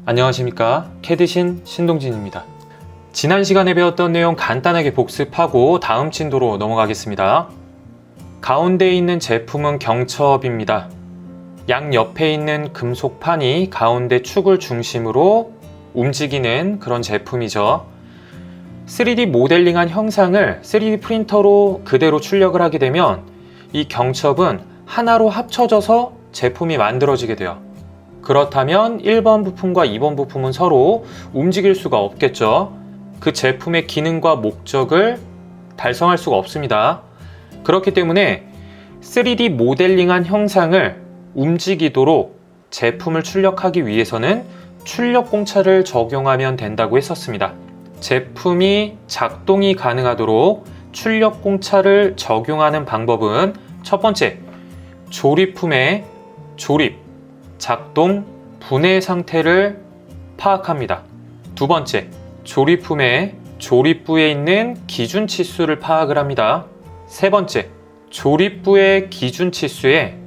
안녕하십니까, 캐드신 신동진입니다. 지난 시간에 배웠던 내용 간단하게 복습하고 다음 진도로 넘어가겠습니다. 가운데 있는 제품은 경첩입니다. 양 옆에 있는 금속판이 가운데 축을 중심으로 움직이는 그런 제품이죠. 3D 모델링한 형상을 3D 프린터로 그대로 출력을 하게 되면 이 경첩은 하나로 합쳐져서 제품이 만들어지게 돼요. 그렇다면 1번 부품과 2번 부품은 서로 움직일 수가 없겠죠. 그 제품의 기능과 목적을 달성할 수가 없습니다. 그렇기 때문에 3D 모델링한 형상을 움직이도록 제품을 출력하기 위해서는 출력 공차를 적용하면 된다고 했었습니다. 제품이 작동이 가능하도록 출력 공차를 적용하는 방법은 첫 번째, 조립품의 조립, 작동, 분해 상태를 파악합니다. 두 번째, 조립품의 조립부에 있는 기준 치수를 파악을 합니다. 세 번째, 조립부의 기준 치수에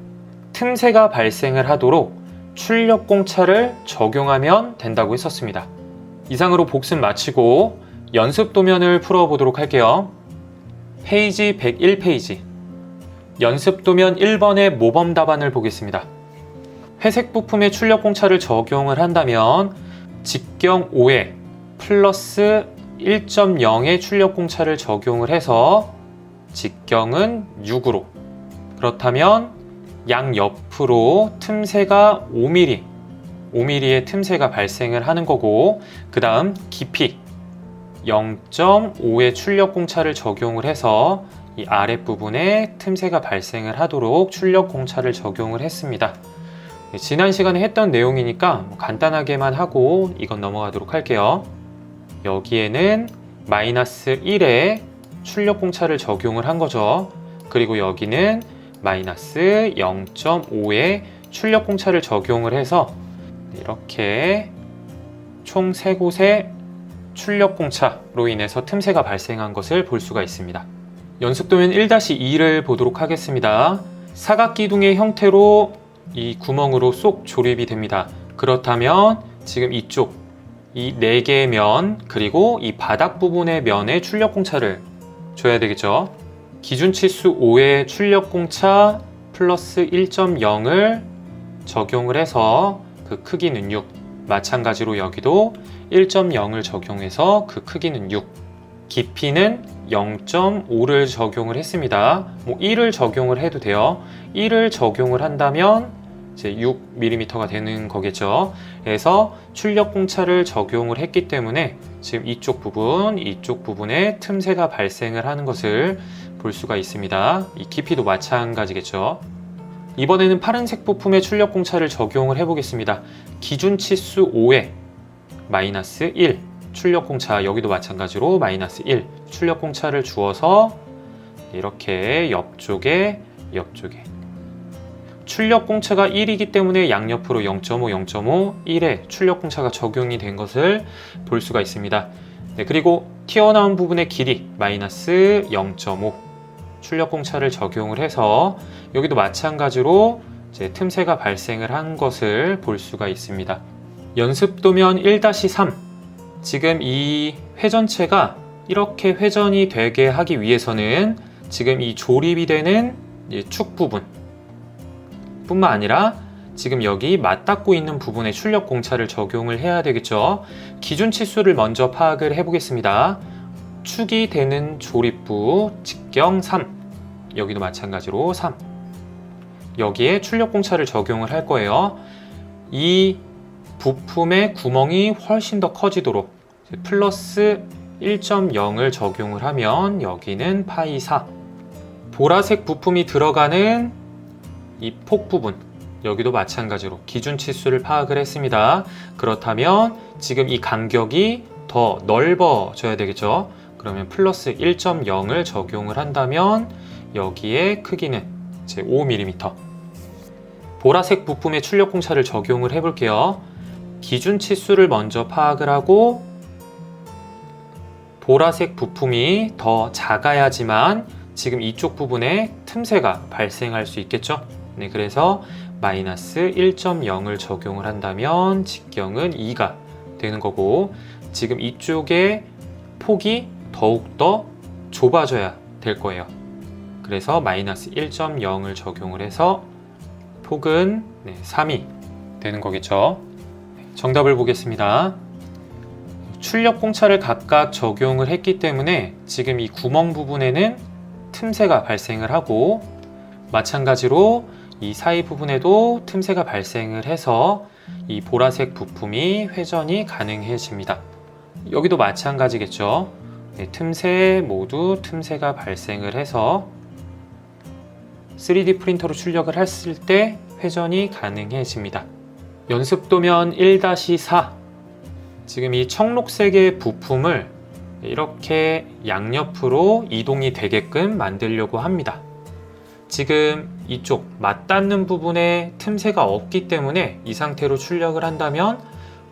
틈새가 발생을 하도록 출력 공차를 적용하면 된다고 했었습니다. 이상으로 복습 마치고 연습 도면을 풀어보도록 할게요. 페이지 101페이지, 연습 도면 1번의 모범 답안을 보겠습니다. 회색 부품에 출력 공차를 적용을 한다면 직경 5에 플러스 1.0의 출력 공차를 적용을 해서 직경은 6으로, 그렇다면 양 옆으로 틈새가 5mm의 틈새가 발생을 하는 거고, 그 다음 깊이 0.5의 출력 공차를 적용을 해서 이 아랫부분에 틈새가 발생을 하도록 출력 공차를 적용을 했습니다. 지난 시간에 했던 내용이니까 간단하게만 하고 이건 넘어가도록 할게요. 여기에는 마이너스 1에 출력 공차를 적용을 한 거죠. 그리고 여기는 마이너스 0.5에 출력 공차를 적용을 해서 이렇게 총 3곳에 출력 공차로 인해서 틈새가 발생한 것을 볼 수가 있습니다. 연습도면 1-2를 보도록 하겠습니다. 사각기둥의 형태로 이 구멍으로 쏙 조립이 됩니다. 그렇다면 지금 이쪽 이 4개의 면, 그리고 이 바닥 부분의 면에 출력 공차를 줘야 되겠죠. 기준 치수 5의 출력 공차 플러스 1.0을 적용을 해서 그 크기는 6. 마찬가지로 여기도 1.0을 적용해서 그 크기는 6. 깊이는 0.5를 적용을 했습니다. 1을 적용을 해도 돼요. 1을 적용을 한다면 이제 6mm가 되는 거겠죠. 그래서 출력 공차를 적용을 했기 때문에 지금 이쪽 부분에 틈새가 발생을 하는 것을 볼 수가 있습니다. 이 깊이도 마찬가지겠죠. 이번에는 파란색 부품에 출력 공차를 적용을 해보겠습니다. 기준 치수 5에 마이너스 1 출력 공차, 여기도 마찬가지로 마이너스 1 출력 공차를 주어서 이렇게 옆쪽에 출력 공차가 1이기 때문에 양옆으로 0.5, 1에 출력 공차가 적용이 된 것을 볼 수가 있습니다. 그리고 튀어나온 부분의 길이 마이너스 0.5 출력 공차를 적용을 해서 여기도 마찬가지로 이제 틈새가 발생을 한 것을 볼 수가 있습니다. 연습도면 1-3, 지금 이 회전체가 이렇게 회전이 되게 하기 위해서는 지금 이 조립이 되는 축 부분 뿐만 아니라 지금 여기 맞닿고 있는 부분에 출력 공차를 적용을 해야 되겠죠. 기준 치수를 먼저 파악을 해보겠습니다. 축이 되는 조립부 직경 3, 여기도 마찬가지로 3, 여기에 출력 공차를 적용을 할 거예요. 이 부품의 구멍이 훨씬 더 커지도록 플러스 1.0을 적용을 하면 여기는 파이 4. 보라색 부품이 들어가는 이 폭 부분, 여기도 마찬가지로 기준 치수를 파악을 했습니다. 그렇다면 지금 이 간격이 더 넓어져야 되겠죠. 그러면 플러스 1.0을 적용을 한다면 여기에 크기는 이제 5mm. 보라색 부품에 출력 공차를 적용을 해볼게요. 기준 치수를 먼저 파악을 하고 보라색 부품이 더 작아야지만 지금 이쪽 부분에 틈새가 발생할 수 있겠죠. 그래서 마이너스 1.0을 적용을 한다면 직경은 2가 되는 거고, 지금 이쪽에 폭이 더욱더 좁아져야 될 거예요. 그래서 마이너스 1.0을 적용을 해서 폭은 3이 되는 거겠죠. 정답을 보겠습니다. 출력 공차를 각각 적용을 했기 때문에 지금 이 구멍 부분에는 틈새가 발생을 하고, 마찬가지로 이 사이 부분에도 틈새가 발생을 해서 이 보라색 부품이 회전이 가능해집니다. 여기도 마찬가지겠죠. 틈새에 모두 틈새가 발생을 해서 3D 프린터로 출력을 했을 때 회전이 가능해집니다. 연습도면 1-4. 지금 이 청록색의 부품을 이렇게 양옆으로 이동이 되게끔 만들려고 합니다. 지금 이쪽 맞닿는 부분에 틈새가 없기 때문에 이 상태로 출력을 한다면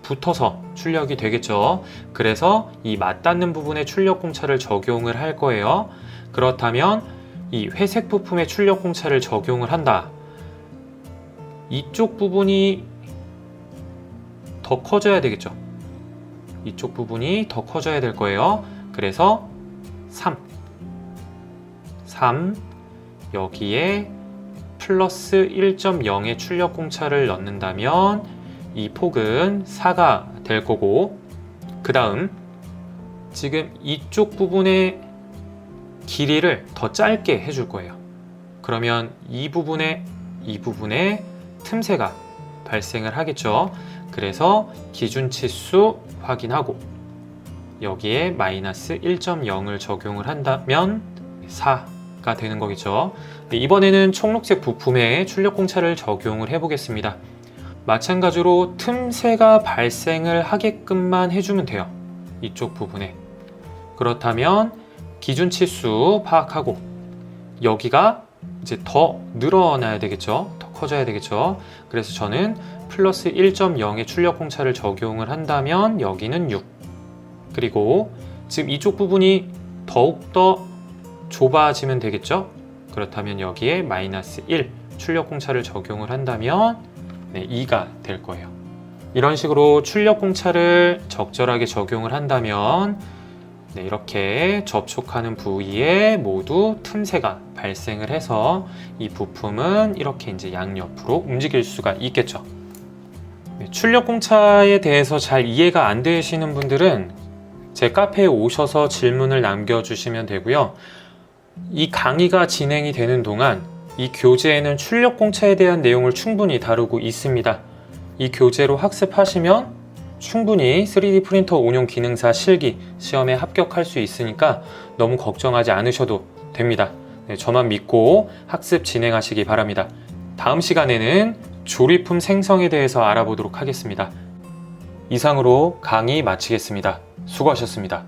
붙어서 출력이 되겠죠. 그래서 이 맞닿는 부분에 출력 공차를 적용을 할 거예요. 그렇다면 이 회색 부품에 출력 공차를 적용을 한다. 이쪽 부분이 더 커져야 되겠죠. 이쪽 부분이 더 커져야 될 거예요. 그래서 3 여기에 플러스 1.0의 출력 공차를 넣는다면 이 폭은 4가 될 거고, 그 다음 지금 이쪽 부분의 길이를 더 짧게 해줄 거예요. 그러면 이 부분에 틈새가 발생을 하겠죠. 그래서 기준치수 확인하고 여기에 마이너스 1.0을 적용을 한다면 4가 되는 거겠죠. 이번에는 청록색 부품에 출력 공차를 적용을 해보겠습니다. 마찬가지로 틈새가 발생을 하게끔만 해주면 돼요. 이쪽 부분에. 그렇다면 기준치수 파악하고 여기가 이제 더 늘어나야 되겠죠. 더 커져야 되겠죠. 그래서 저는 플러스 1.0의 출력 공차를 적용을 한다면 여기는 6. 그리고 지금 이쪽 부분이 더욱더 좁아지면 되겠죠. 그렇다면 여기에 마이너스 1 출력 공차를 적용을 한다면 2가 될 거예요. 이런 식으로 출력 공차를 적절하게 적용을 한다면 이렇게 접촉하는 부위에 모두 틈새가 발생을 해서 이 부품은 이렇게 이제 양옆으로 움직일 수가 있겠죠. 출력 공차에 대해서 잘 이해가 안 되시는 분들은 제 카페에 오셔서 질문을 남겨주시면 되고요. 이 강의가 진행이 되는 동안 이 교재에는 출력 공차에 대한 내용을 충분히 다루고 있습니다. 이 교재로 학습하시면 충분히 3D 프린터 운용 기능사 실기 시험에 합격할 수 있으니까 너무 걱정하지 않으셔도 됩니다. 저만 믿고 학습 진행하시기 바랍니다. 다음 시간에는 조립품 생성에 대해서 알아보도록 하겠습니다. 이상으로 강의 마치겠습니다. 수고하셨습니다.